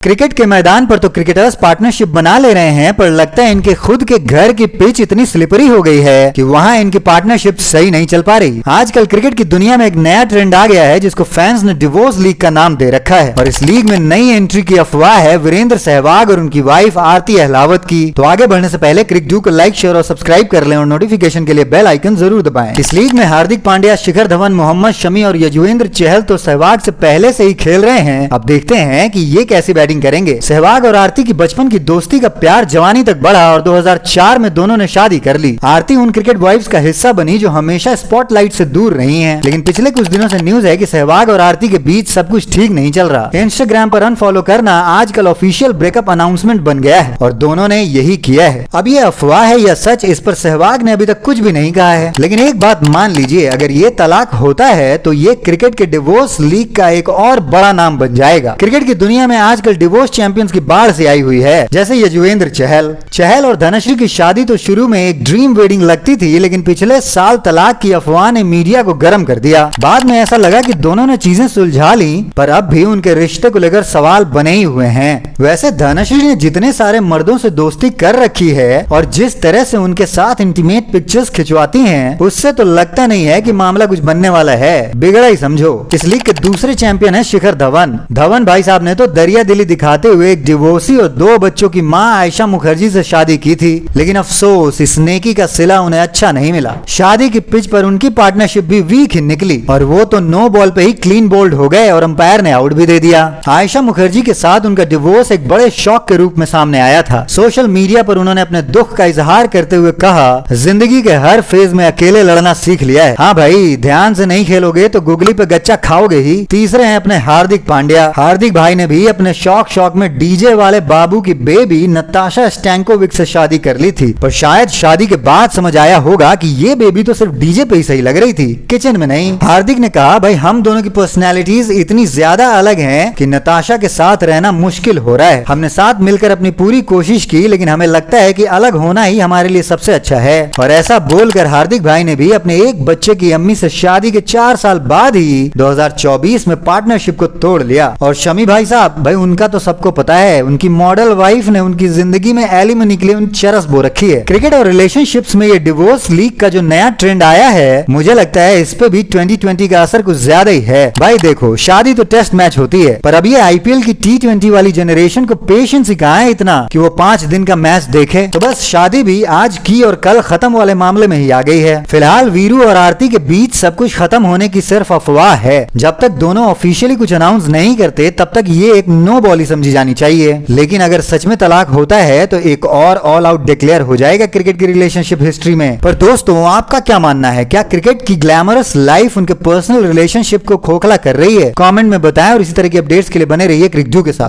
Cricket के मैदान पर तो क्रिकेटर्स पार्टनरशिप बना ले रहे हैं, पर लगता है इनके खुद के घर की पिच इतनी स्लिपरी हो गई है कि वहां इनकी पार्टनरशिप सही नहीं चल पा रही। आजकल क्रिकेट की दुनिया में एक नया ट्रेंड आ गया है जिसको फैंस ने डिवोर्स लीग का नाम दे रखा है, और इस लीग में नई एंट्री की अफवाह है वीरेंद्र सहवाग और उनकी वाइफ आरती अहलावत की। तो आगे बढ़ने से पहले क्रिकडू को लाइक, शेयर और सब्सक्राइब कर लें और नोटिफिकेशन के लिए बेल आइकन जरूर दबाएं। इस लीग में हार्दिक पांड्या, शिखर धवन, मोहम्मद शमी और युजवेंद्र चहल तो सहवाग से पहले से ही खेल रहे हैं। अब देखते हैं कि ये कैसी बैटिंग करेंगे। सहवाग और आरती की बचपन की दोस्ती का प्यार जवानी तक बढ़ा और 2004 में दोनों ने शादी कर ली। आरती उन क्रिकेट वाइफ्स का हिस्सा बनी जो हमेशा स्पॉटलाइट से दूर रही हैं। लेकिन पिछले कुछ दिनों से न्यूज है कि सहवाग और आरती के बीच सब कुछ ठीक नहीं चल रहा। इंस्टाग्राम पर अनफॉलो करना आजकल ऑफिशियल ब्रेकअप अनाउंसमेंट बन गया है और दोनों ने यही किया है। अब ये अफवाह है या सच, इस पर सहवाग ने अभी तक कुछ भी नहीं कहा है। लेकिन एक बात मान लीजिए, अगर ये तलाक होता है तो ये क्रिकेट के डिवोर्स लीग का एक और बड़ा नाम बन जाएगा। क्रिकेट की दुनिया में आजकल डिवोर्स चैंपियंस की बाढ़ से आई हुई है, जैसे युजवेंद्र चहल और धनश्री की शादी तो शुरू में एक ड्रीम वेडिंग लगती थी, लेकिन पिछले साल तलाक की अफवाह ने मीडिया को गर्म कर दिया। बाद में ऐसा लगा कि दोनों ने चीजें सुलझा ली, पर अब भी उनके रिश्ते को लेकर सवाल बने ही हुए हैं। वैसे धनश्री ने जितने सारे मर्दों से दोस्ती कर रखी है और जिस तरह से उनके साथ इंटीमेट पिक्चर्स खिंचवाती हैं, उससे तो लगता नहीं है कि मामला कुछ बनने वाला है। बिगड़ा ही समझो। इस लीग के दूसरे चैंपियन है शिखर धवन भाई साहब ने तो दरिया दिली दिखाते हुए एक डिवोर्सी और 2 बच्चों की मां आयशा मुखर्जी से शादी की थी, लेकिन अफसोस इस नेकी का सिला उन्हें अच्छा नहीं मिला। शादी की पिच पर उनकी पार्टनरशिप भी वीक ही निकली और वो तो नो बॉल पे ही क्लीन बोल्ड हो गए और अंपायर ने आउट भी दे दिया। आयशा मुखर्जी के साथ उनका डिवोर्स एक बड़े शॉक के रूप में सामने आया था। सोशल मीडिया पर उन्होंने अपने दुख का इजहार करते हुए कहा, जिंदगी के हर फेज में अकेले लड़ना सीख लिया है। हाँ भाई, ध्यान से नहीं खेलोगे तो गुगली पे गच्चा खाओगे ही। तीसरे हैं अपने हार्दिक पांड्या। हार्दिक भाई ने भी अपने शौक में डीजे वाले बाबू की बेबी नताशा स्टैंकोविक से शादी कर ली थी, पर शायद शादी के बाद समझ आया होगा कि ये बेबी तो सिर्फ डीजे पे ही सही लग रही थी, किचन में नहीं। हार्दिक ने कहा, भाई हम दोनों की पर्सनैलिटीज इतनी ज्यादा अलग हैं कि नताशा के साथ रहना मुश्किल हो रहा है। हमने साथ मिलकर अपनी पूरी कोशिश की, लेकिन हमें लगता है कि अलग होना ही हमारे लिए सबसे अच्छा है। और ऐसा बोलकर हार्दिक भाई ने भी अपने एक बच्चे की अम्मी से शादी के 4 साल बाद ही 2024 में पार्टनरशिप को तोड़ लिया। और शमी भाई साहब, भाई उनका तो सबको पता है, उनकी मॉडल वाइफ ने उनकी जिंदगी में एलिमनी के लिए उन चरस बो रखी है। क्रिकेट और रिलेशनशिप्स में ये डिवोर्स लीग का जो नया ट्रेंड आया है, मुझे लगता है इस पे भी 2020 का असर कुछ ज्यादा ही है। भाई देखो, शादी तो टेस्ट मैच होती है, पर अब ये आईपीएल की T20 वाली जनरेशन को पेशेंस ही कहाँ है इतना कि वो 5 दिन का मैच देखे। तो बस शादी भी आज की और कल खत्म वाले मामले में ही आ गई है। फिलहाल वीरू और आरती के बीच सब कुछ खत्म होने की सिर्फ अफवाह है। जब तक दोनों ऑफिशियली कुछ अनाउंस नहीं करते तब तक ये एक नो बॉल ही समझी जानी चाहिए। लेकिन अगर सच में तलाक होता है तो एक और ऑल आउट डिक्लेयर हो जाएगा क्रिकेट की रिलेशनशिप हिस्ट्री में। पर दोस्तों, आपका क्या मानना है? क्या क्रिकेट की ग्लैमरस लाइफ उनके पर्सनल रिलेशनशिप को खोखला कर रही है? कमेंट में बताएं और इसी तरह की अपडेट्स के लिए बने रहिए क्रिकडू के साथ।